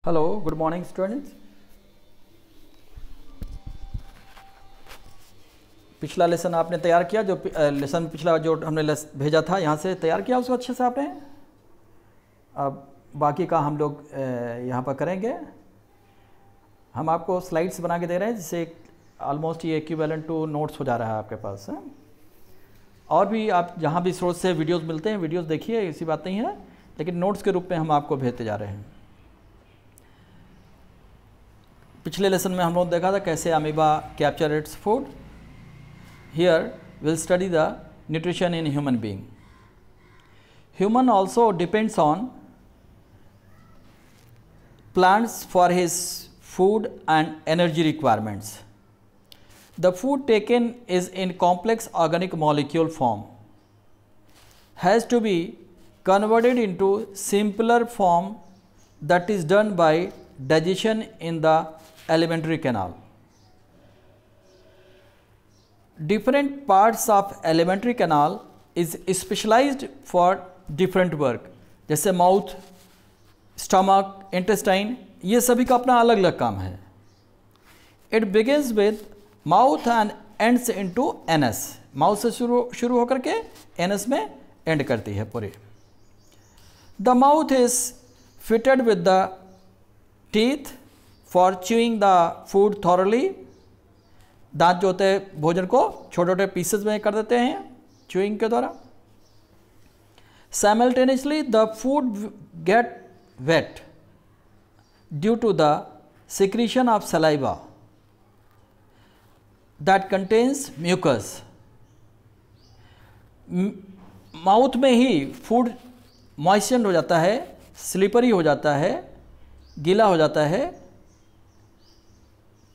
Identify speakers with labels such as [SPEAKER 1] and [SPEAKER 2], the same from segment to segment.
[SPEAKER 1] Hello, good morning students. पिछला lesson आपने तैयार किया, जो लेसन पिछला जो हमने भेजा था यहाँ से तैयार किया उसको अच्छे से आपने। अब बाकी का हम लोग यहाँ पर करेंगे। हम आपको स्लाइड्स बना के दे रहे हैं जिससे ऑलमोस्ट ये इक्विवेलेंट टू नोट्स हो जा रहा है आपके पास है। और भी आप जहाँ भी स्रोत से वीडियोस मिलते हैं वीडियोस देखिए, ऐसी बात नहीं है, लेकिन नोट्स के रूप में हम आपको भेजते जा रहे हैं। पिछले लेसन में हम लोग देखा था कैसे amoeba capture its food. Here will study the nutrition in human being. Human also depends on plants for his food and energy requirements. The food taken is in complex organic molecule form, has to be converted into simpler form that is done by digestion in the alimentary canal. Different parts of alimentary canal is specialized for different work, जैसे mouth, stomach, intestine, ये सभी का अपना अलग अलग काम है। It begins with mouth and ends into anus. Mouth से शुरू होकर के एनस में एंड करती है पूरी। The mouth is fitted with the teeth for chewing the food thoroughly. दांत जो होते हैं भोजन को छोटे छोटे पीसेस में कर देते हैं च्यूइंग के द्वारा। Simultaneously the food gate wet due to the secretion of saliva that contains mucus. Mouth में ही फूड मॉइस्चर हो जाता है, स्लिपरी हो जाता है, गीला हो जाता है,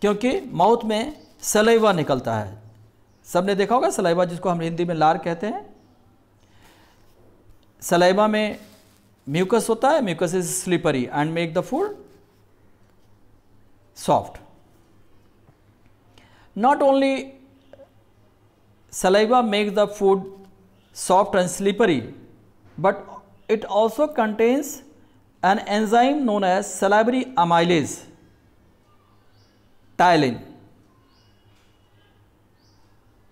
[SPEAKER 1] क्योंकि माउथ में सलाइवा निकलता है। सबने देखा होगा सलाइवा, जिसको हम हिंदी में लार कहते हैं। सलाइवा में म्यूकस होता है, mucus is slippery and make the food soft. Not only saliva make the food soft and slippery, but it also contains an enzyme known as salivary amylase, ptyalin.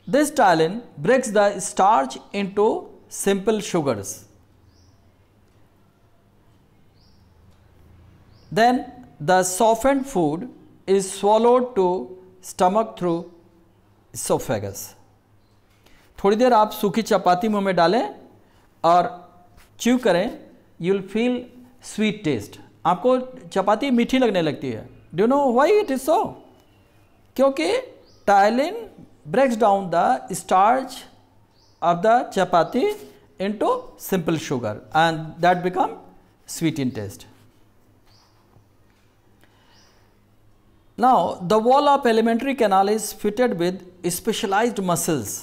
[SPEAKER 1] This ptyalin breaks the starch into simple sugars. Then the softened food is swallowed to stomach through esophagus. थोड़ी देर आप सूखी चपाती मुंह में डालें और chew करें, you will feel sweet taste. आपको चपाती मीठी लगने लगती है. Do you know why it is so? क्योंकि ptyalin breaks down the starch of the chapati into simple sugar and that become sweet in taste. Now, the wall of alimentary canal is fitted with specialized muscles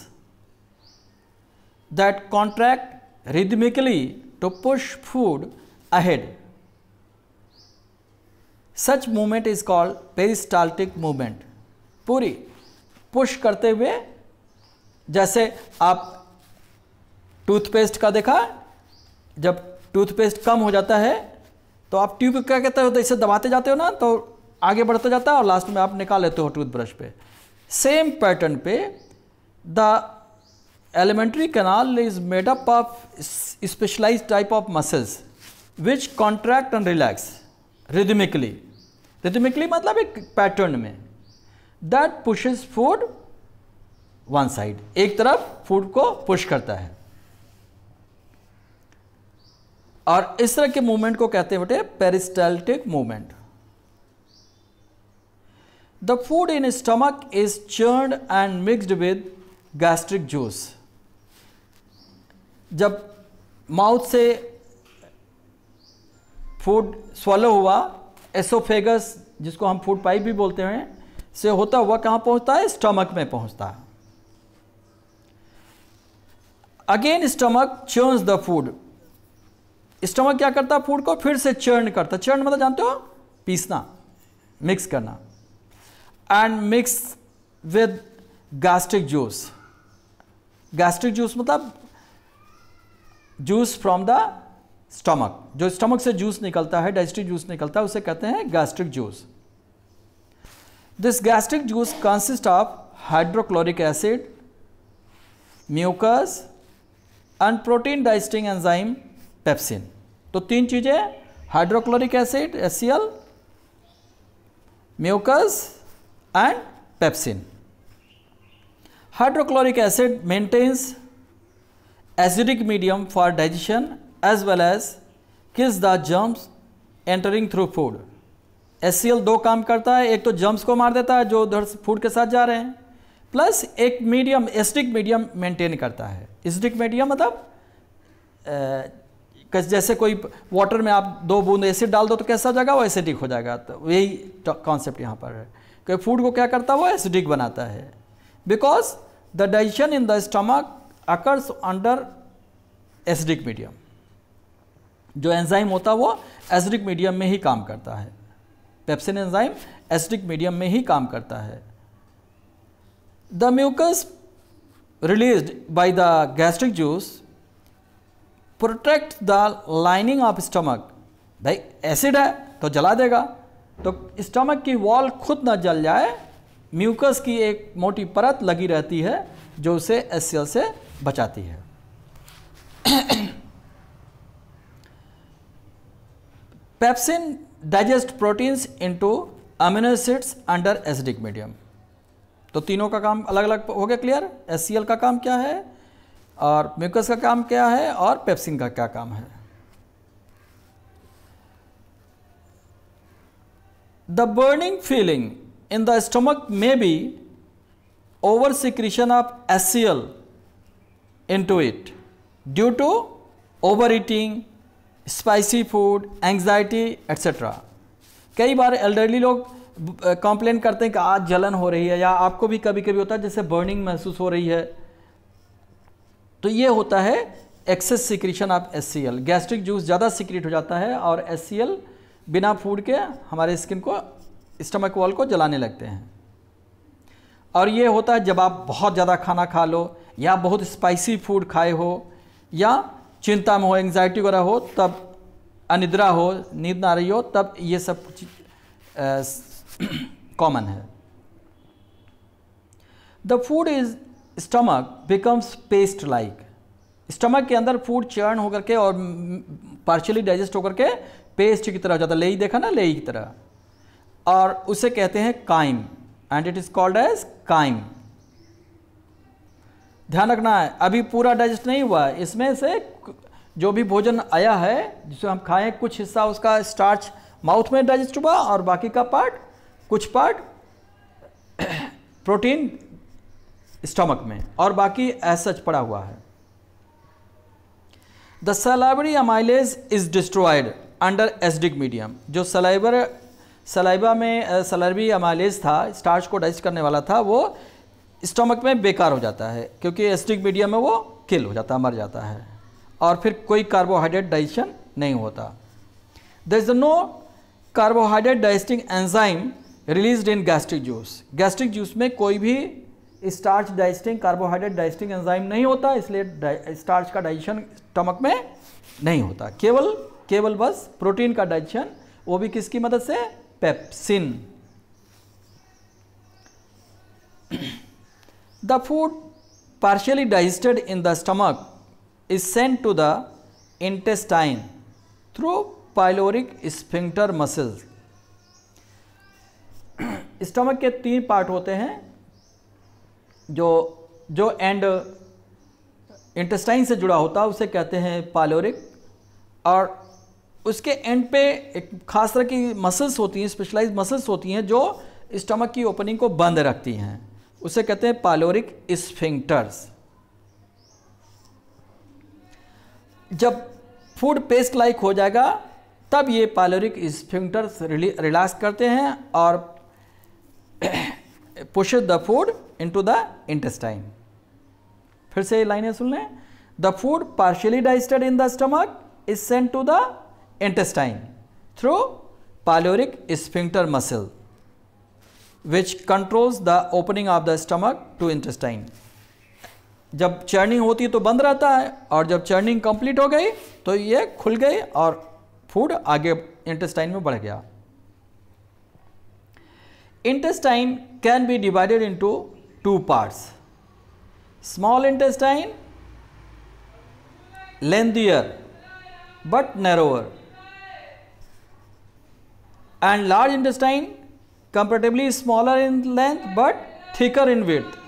[SPEAKER 1] that contract rhythmically to push food ahead. Such movement is called peristaltic movement. पूरी push करते हुए, जैसे आप toothpaste का देखा, जब toothpaste कम हो जाता है तो आप ट्यूब क्या कहते हो, तो इसे दबाते जाते हो ना, तो आगे बढ़ता जाता है और लास्ट में आप निकाल लेते हो टूथब्रश पे। सेम पैटर्न पे the alimentary canal is made up of specialized type of muscles which contract and relax rhythmically. Rhythmically मतलब एक पैटर्न में, that pushes food one side, एक तरफ फूड को पुश करता है। और इस तरह के मूवमेंट को कहते हैं बेटे peristaltic movement. The food in stomach is churned and mixed with gastric juice. जब माउथ से फूड swallow हुआ, एसोफेगस जिसको हम फूड पाइप भी बोलते हैं, से होता हुआ कहाँ पहुँचता है, स्टमक में पहुँचता है। Again stomach churns the food. Stomach क्या करता है, फूड को फिर से चर्न करता है। चर्न मतलब जानते हो, पीसना, मिक्स करना। And mix with gastric juice. Gastric juice मतलब juice from the स्टमक, जो स्टमक से जूस निकलता है, डाइजेस्टिव जूस निकलता है, उसे कहते हैं gastric juice. This gastric juice consist of hydrochloric acid, mucus and protein digesting enzyme pepsin. तो तीन चीज़ें, hydrochloric acid HCl, mucus and pepsin. Hydrochloric acid maintains acidic medium for digestion as well as kills the germs entering through food। HCl दो काम करता है, एक तो germs को मार देता है जो उधर फूड के साथ जा रहे हैं, प्लस एक मीडियम एसिडिक मीडियम मेंटेन करता है। एसिडिक मीडियम मतलब जैसे कोई वाटर में आप 2 बूंद एसिड डाल दो तो कैसा हो जाएगा, वो एसिडिक हो जाएगा। तो यही कॉन्सेप्ट यहाँ पर है कि फूड को क्या करता है, वो एसिडिक बनाता है। Because the digestion in the stomach occurs under acidic medium. जो एंजाइम होता है वो एसिडिक मीडियम में ही काम करता है। पेप्सिन एंजाइम एसिडिक मीडियम में ही काम करता है। The mucus released by the gastric juice protect the lining of stomach. भाई एसिड है तो जला देगा, तो स्टमक की वॉल खुद ना जल जाए, म्यूकस की एक मोटी परत लगी रहती है जो उसे HCl से बचाती है। Pepsin digest proteins into amino acids under acidic medium. तो तीनों का काम अलग अलग हो गया, क्लियर। HCl का काम क्या है और म्यूकस का काम क्या है और पेप्सिन का क्या काम है। The burning feeling in the stomach may be over secretion of HCl into it due to overeating, spicy food, anxiety etc। कई बार एल्डरली लोग कंप्लेन करते हैं कि आज जलन हो रही है, या आपको भी कभी कभी होता है जैसे बर्निंग महसूस हो रही है, तो ये होता है excess secretion of HCl। Gastric juice ज़्यादा सिक्रीट हो जाता है और HCl बिना फूड के हमारे स्किन को, स्टमक वॉल को जलाने लगते हैं। और ये होता है जब आप बहुत ज़्यादा खाना खा लो, या बहुत स्पाइसी फूड खाए हो, या चिंता में हो, एंग्जाइटी वगैरह हो, तब अनिद्रा हो, नींद ना आ रही हो, तब ये सब कॉमन है। The food is stomach becomes paste like. Stomach के अंदर फूड चर्न होकर के और पार्शियली डाइजेस्ट होकर के पेस्ट की तरह हो जाता है। लेई देखा ना, लेई की तरह, और उसे कहते हैं chyme, and it is called as chyme. ध्यान रखना है, अभी पूरा डाइजेस्ट नहीं हुआ है, इसमें से जो भी भोजन आया है जिसे हम खाएं, कुछ हिस्सा उसका स्टार्च माउथ में डाइजेस्ट हुआ और बाकी का पार्ट, कुछ पार्ट प्रोटीन स्टमक में, और बाकी एज सच पड़ा हुआ है। The salivary amylase is destroyed under acidic medium. जो सलाइवा में सलाइवरी अमाइलेज था, स्टार्च को डाइजेस्ट करने वाला था, वो स्टमक में बेकार हो जाता है क्योंकि एसिडिक मीडियम में वो किल हो जाता है, मर जाता है, और फिर कोई कार्बोहाइड्रेट डाइजेशन नहीं होता। There is no carbohydrate digesting enzyme released in gastric juice. Gastric juice में कोई भी starch digesting, carbohydrate digesting enzyme नहीं होता, इसलिए स्टार्च का डाइजेशन स्टमक में नहीं होता। केवल बस प्रोटीन का डाइजेशन, वो भी किसकी मदद से? Pepsin. The food partially digested in the stomach is sent to the intestine through pyloric sphincter muscles। Stomach के 3 पार्ट होते हैं, जो एंड इंटेस्टाइन से जुड़ा होता है उसे कहते हैं पाइलोरिक, और उसके एंड पे एक खास तरह की मसल्स होती हैं, स्पेशलाइज्ड मसल्स होती हैं जो स्टमक की ओपनिंग को बंद रखती हैं, उसे कहते हैं पाइलोरिक स्फिंक्टर्स। जब फूड पेस्ट लाइक हो जाएगा तब ये पाइलोरिक स्फिंक्टर्स रिलैक्स करते हैं और push the food into the intestine. फिर से ये लाइनें सुन लें। The food partially digested in the stomach is sent to the intestine through pyloric sphincter muscle which controls the opening of the stomach to intestine। जब churning होती है तो बंद रहता है, और जब चर्निंग कंप्लीट हो गई तो ये खुल गई और फूड आगे इंटेस्टाइन में बढ़ गया। Intestine can be divided into 2 parts, small intestine lengthier but narrower, and large intestine comparatively smaller in length but thicker in width.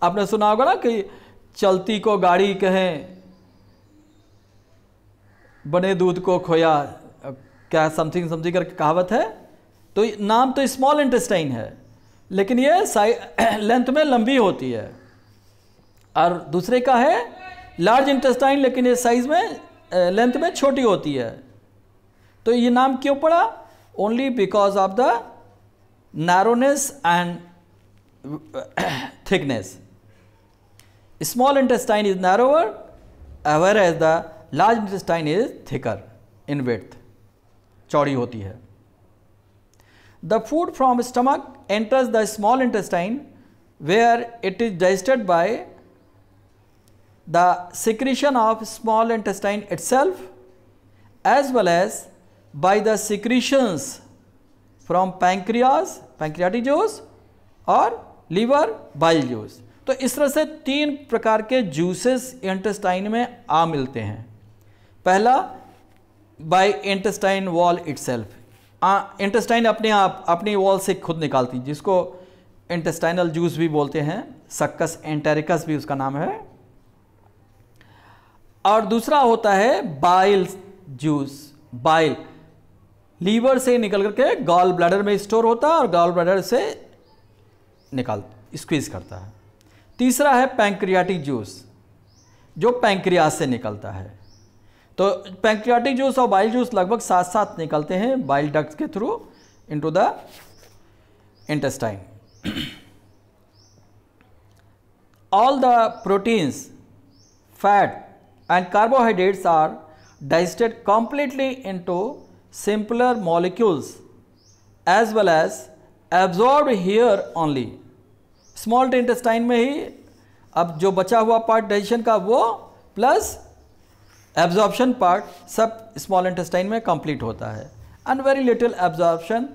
[SPEAKER 1] आपने सुना होगा ना कि चलती को गाड़ी कहें, बने दूध को खोया, क्या समथिंग समथिंग करके कहावत है। तो नाम तो स्मॉल इंटेस्टाइन है, लेकिन ये लेंथ में लंबी होती है, और दूसरे का है लार्ज इंटेस्टाइन, लेकिन ये साइज में लेंथ में छोटी होती है। तो ये नाम क्यों पड़ा? Only because of the narrowness and thickness. Small intestine is narrower, whereas the large intestine is thicker in width, चौड़ी होती है। The food from stomach enters the small intestine where it is digested by the secretion of small intestine itself, as well as by the secretions from pancreas, pancreatic juice, और liver, bile juice। तो इस तरह से 3 प्रकार के juices intestine में आ मिलते हैं। पहला by intestine wall itself, intestine अपने आप अपनी वॉल से खुद निकालती, जिसको इंटेस्टाइनल जूस भी बोलते हैं, सक्कस एंटेरिकस भी उसका नाम है। और दूसरा होता है बाइल जूस, बाइल लीवर से निकल करके गॉल ब्लैडर में स्टोर होता है और गॉल ब्लैडर से स्क्वीज करता है। तीसरा है पैंक्रियाटिक जूस, जो पैंक्रियास से निकलता है। तो पैंक्रियाटिक जूस और बाइल जूस लगभग साथ साथ निकलते हैं बाइल डक्ट्स के through into the intestine. All the proteins, fat and carbohydrates are digested completely into simpler molecules as well as absorbed here only। Small intestine में ही अब जो बचा हुआ पार्ट डाइजेशन का वो प्लस एब्जॉर्प्शन पार्ट सब small intestine में complete होता है, and very little absorption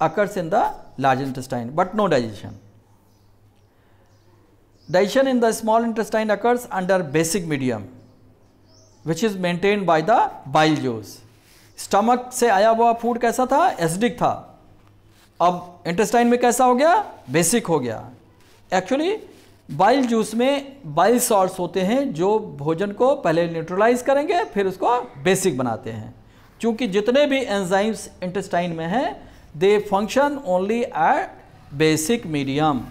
[SPEAKER 1] occurs in the large intestine but no digestion. Digestion in the small intestine occurs under basic medium which is maintained by the bile juice। Stomach से आया हुआ food कैसा था? Acidic था। अब intestine में कैसा हो गया? बेसिक हो गया। एक्चुअली बाइल जूस में बाइल सॉल्ट्स होते हैं जो भोजन को पहले न्यूट्रलाइज करेंगे फिर उसको बेसिक बनाते हैं। क्योंकि जितने भी एंजाइम्स इंटेस्टाइन में हैं they function only at basic medium.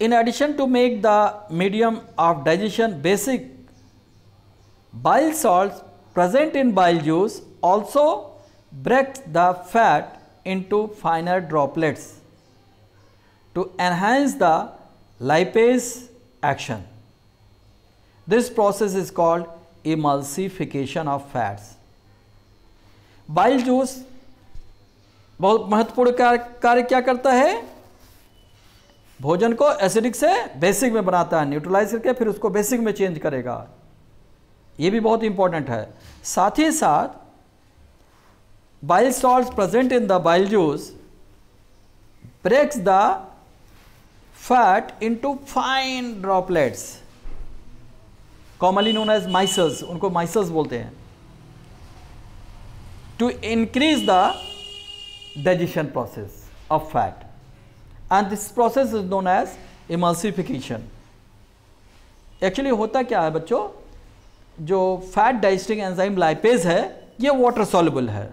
[SPEAKER 1] In addition to make the medium of digestion basic, bile salts present in bile juice also breaks the fat into finer droplets to enhance the lipase action. This process is called emulsification of fats. Bile juice बहुत महत्वपूर्ण कार्य क्या करता है? भोजन को acidic से basic में बनाता है, न्यूट्रलाइज करके फिर उसको बेसिक में चेंज करेगा। ये भी बहुत इंपॉर्टेंट है। साथ ही साथ bile salts present in the bile juice breaks the fat into fine droplets, commonly known as micelles, उनको माइसल्स बोलते हैं, to increase the digestion process of fat, and this process is known as emulsification। Actually होता क्या है बच्चों, जो fat digesting enzyme lipase है ये वाटर सॉल्युबल है,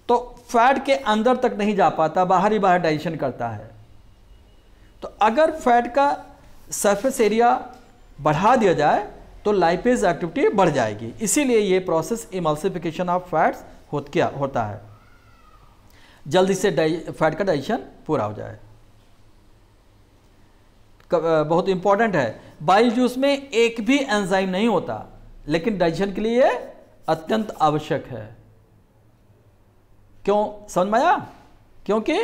[SPEAKER 1] तो फैट के अंदर तक नहीं जा पाता, बाहर ही बाहर डाइजेशन करता है। तो अगर फैट का सरफेस एरिया बढ़ा दिया जाए तो लाइपेज एक्टिविटी बढ़ जाएगी, इसीलिए ये प्रोसेस इमल्सिफिकेशन ऑफ फैट्स होता है, जल्दी से फैट का डाइजेशन पूरा हो जाए। बहुत इंपॉर्टेंट है, बाइल जूस में एक भी एंजाइम नहीं होता, लेकिन डाइजेशन के लिए अत्यंत आवश्यक है। क्यों, समझ में आया? क्योंकि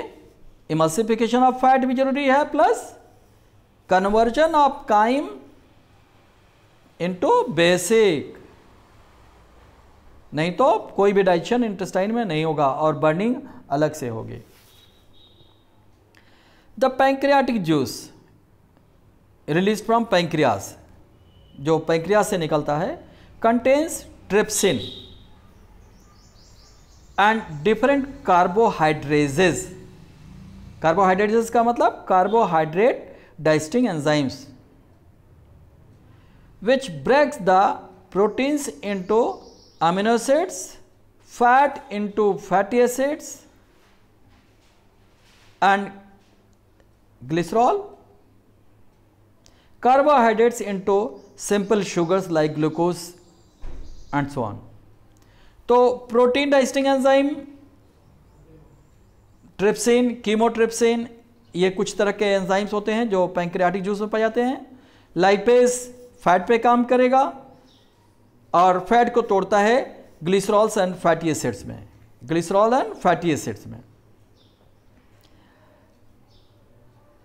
[SPEAKER 1] इमल्सिफिकेशन ऑफ फैट भी जरूरी है, plus conversion of chyme into basic, नहीं तो कोई भी डाइजेशन इंटेस्टाइन में नहीं होगा और बर्निंग अलग से होगी। The pancreatic juice release from pancreas, जो पैंक्रियास से निकलता है, contains trypsin and different carbohydrases. Carbohydrases का मतलब carbohydrate digesting enzymes which breaks the proteins into amino acids, fat into fatty acids and glycerol, carbohydrates into simple sugars like glucose and so on. तो protein digesting enzyme trypsin, chymotrypsin, ये कुछ तरह के enzymes होते हैं जो pancreatic juice में पाए जाते हैं। लाइपेज फैट पे काम करेगा और फैट को तोड़ता है ग्लिसरॉल्स एंड फैटी एसिड्स में, ग्लिसरॉल एंड फैटी एसिड्स में।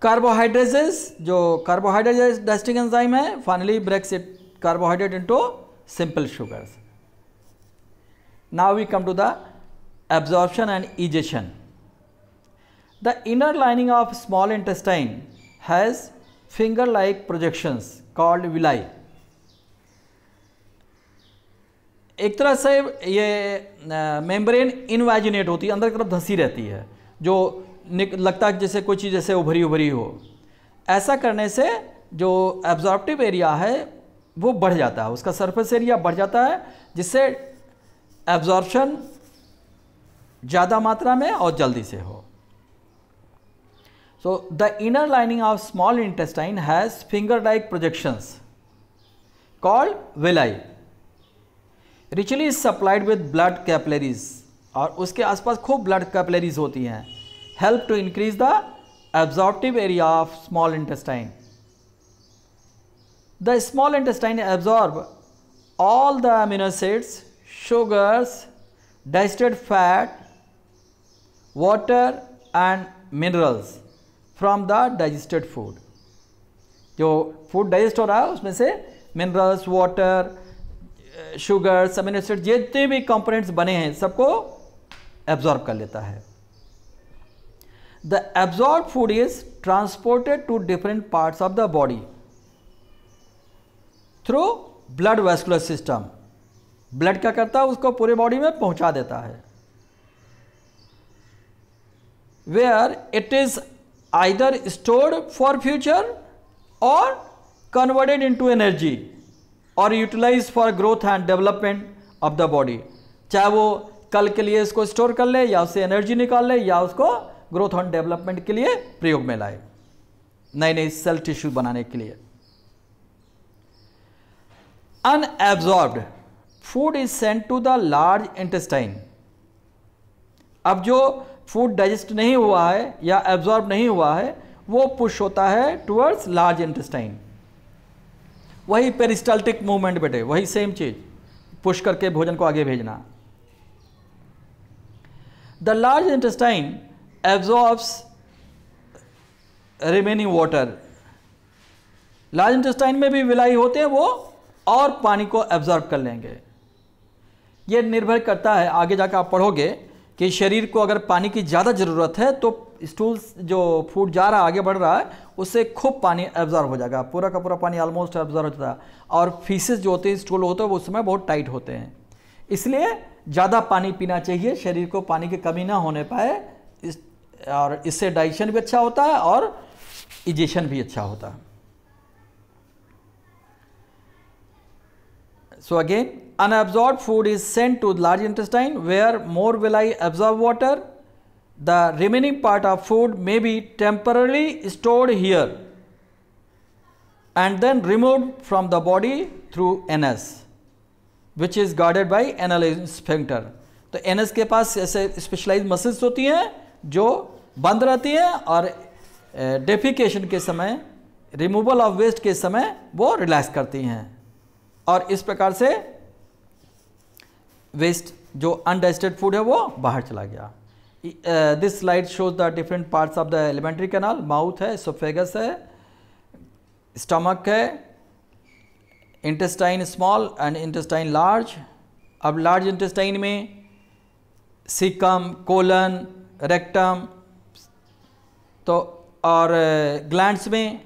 [SPEAKER 1] कार्बोहाइड्रेजेस, जो कार्बोहाइड्रेट डाइजेस्टिंग एंजाइम है, finally breaks it carbohydrate into simple sugars. Now we come to the absorption and egestion. The inner lining of small intestine has finger like projections called villi. एक तरह से ये membrane इनवाजिनेट होती है, अंदर की तरफ धंसी रहती है, जो लगता है जैसे कोई चीज़ जैसे उभरी उभरी हो। ऐसा करने से जो एब्जॉर्प्टिव एरिया है वो बढ़ जाता है, उसका सरफेस एरिया बढ़ जाता है, जिससे एब्जॉर्प्शन ज़्यादा मात्रा में और जल्दी से हो। So the inner lining of small intestine has finger like projections called villi. Richly supplied with blood capillaries, और उसके आसपास खूब ब्लड कैपिलरीज होती हैं। Help to increase the absorptive area of small intestine. The small intestine absorb all the amino acids, sugars, digested fat, water and minerals from the digested food. जो food digest हो रहा है उसमें से minerals, water, sugars, amino acid, जितने भी components बने हैं सबको एब्जॉर्ब कर लेता है। The absorb food is transported to different parts of the body through blood vascular system. Blood क्या करता है, उसको पूरे बॉडी में पहुंचा देता है। Where it is either stored for future or converted into energy or utilize for growth and development of the body. चाहे वो कल के लिए इसको स्टोर कर ले, या उससे एनर्जी निकाल ले, या उसको ग्रोथ एंड डेवलपमेंट के लिए प्रयोग में लाए, नए नए सेल टिश्यू बनाने के लिए। Unabsorbed food is sent to the large intestine. अब जो फूड डाइजेस्ट नहीं हुआ है या एब्जॉर्ब नहीं हुआ है, वो पुश होता है टुवर्ड्स लार्ज इंटेस्टाइन। वही पेरिस्टाल्टिक मूवमेंट बेटे, वही सेम चीज, पुश करके भोजन को आगे भेजना। The large intestine absorbs remaining water. Large intestine में भी विलाई होते हैं, वो और पानी को एब्जॉर्ब कर लेंगे। ये निर्भर करता है, आगे जाकर आप पढ़ोगे कि शरीर को अगर पानी की ज़्यादा ज़रूरत है तो स्टूल जो फूड जा रहा है, आगे बढ़ रहा है, उससे खूब पानी एब्जॉर्ब हो जाएगा, पूरा का पूरा पानी ऑलमोस्ट एब्जॉर्ब हो जाता है। और फीसेस जो होते हैं, स्टूल होते हैं, वो उस समय बहुत टाइट होते हैं, इसलिए ज़्यादा पानी पीना चाहिए, शरीर को पानी की कमी ना होने पाए। और इससे डाइजेशन भी अच्छा होता है और इजेशन भी अच्छा होता है। So again, unabsorbed food is sent to the large intestine where more villi absorb water. The remaining part of food may be temporarily stored here and then removed from the body through anus, which is guarded by anal sphincter. तो anus के पास ऐसे specialised muscles होती हैं जो बंद रहती हैं और डेफिकेशन के समय, रिमूवल ऑफ वेस्ट के समय वो रिलैक्स करती हैं, और इस प्रकार से वेस्ट जो अनडाइजेस्टेड फूड है वो बाहर चला गया। This slide shows the different parts of the alimentary canal. Mouth है, एसोफेगस है, स्टमक है, intestine small and intestine large. अब लार्ज इंटेस्टाइन में सीकम, कोलन, रेक्टम, तो और ग्लैंड्स में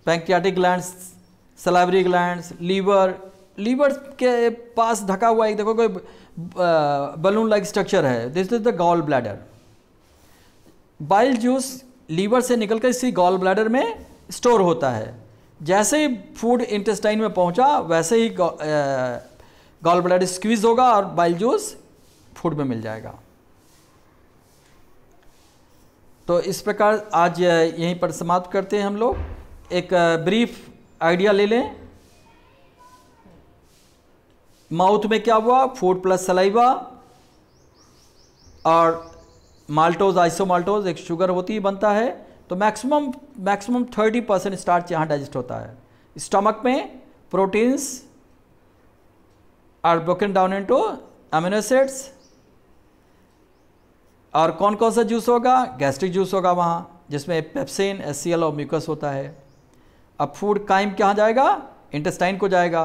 [SPEAKER 1] pancreatic glands, salivary glands, liver. Liver के पास ढका हुआ एक देखो कोई बलून लाइक स्ट्रक्चर है, this is the gall bladder. Bile juice liver से निकलकर इसी गॉल ब्लैडर में स्टोर होता है। जैसे ही फूड इंटेस्टाइन में पहुंचा वैसे ही गॉल ब्लैडर स्क्वीज होगा और बाइल जूस फूड में मिल जाएगा। तो इस प्रकार आज यहीं पर समाप्त करते हैं हम लोग। एक ब्रीफ आइडिया ले लें। माउथ में क्या हुआ, फूड प्लस सलाइवा और माल्टोज, आइसोमाल्टोज एक शुगर होती ही बनता है, तो मैक्सिमम 30% स्टार्च यहाँ डाइजेस्ट होता है। स्टमक में proteins are broken down into amino acids. और कौन कौन सा जूस होगा, गैस्ट्रिक जूस होगा वहाँ, जिसमें पेप्सिन, HCl और म्यूकस होता है। अब फूड काइम कहाँ जाएगा, इंटेस्टाइन को जाएगा।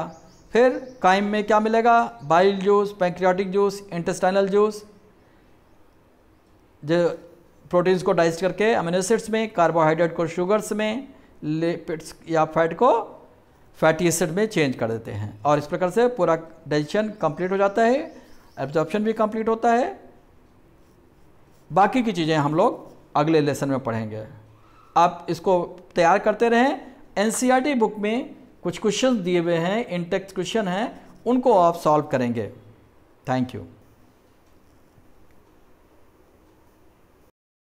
[SPEAKER 1] फिर काइम में क्या मिलेगा, bile juice, pancreatic juice, intestinal juice, जो प्रोटीन्स को डाइजेस्ट करके अमीनो एसिड्स में, कार्बोहाइड्रेट को शुगर्स में, लिपिड्स या फैट को फैटी एसिड में चेंज कर देते हैं। और इस प्रकार से पूरा डाइजेशन कंप्लीट हो जाता है, एब्जॉर्प्शन भी कंप्लीट होता है। बाकी की चीज़ें हम लोग अगले लेसन में पढ़ेंगे। आप इसको तैयार करते रहें। NCERT बुक में कुछ क्वेश्चन दिए हुए हैं, इन टेक्स्ट क्वेश्चन हैं, उनको आप सॉल्व करेंगे। Thank you.